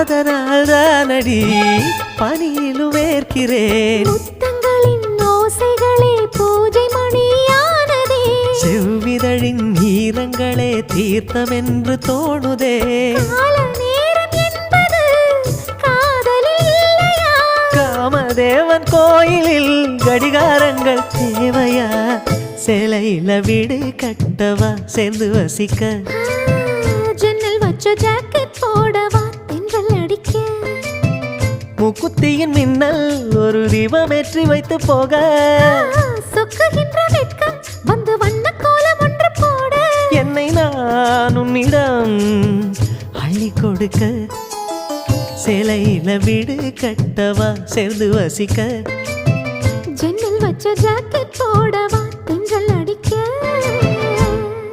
அதனால்தானடி பனியிலும் வேர்க்கிறேன். முத்தங்களின் ஓசைகளே பூஜை மணியானதே. செவ்விதழின் ஈரங்களே தீர்த்தமென்று தோணுதே. கால நேரம் என்பது காதலில் இல்லையா? காமதேவன் கோயிலில் கடிகாரங்கள் தேவையா? சேலையில வீடு கட்டவா சேர்ந்து வசிக்க? ஜன்னல் வச்ச ஜாக்கெட் போடவா தென்றல் அடிக்க? முக்குத்தியின் மின்னல் ஒரு தீபமேற்றி வைத்து போக. சொக்குகின்ற வெட்கம் வந்து வண்ண கோலம் ஒன்று போட. என்னை நான் உன்னிடம் அள்ளி கொடுக்க. சேலையில வீடு கட்டவா சேர்ந்து வசிக்க? ஜன்னல் வச்ச ஜாக்கெட் போடவா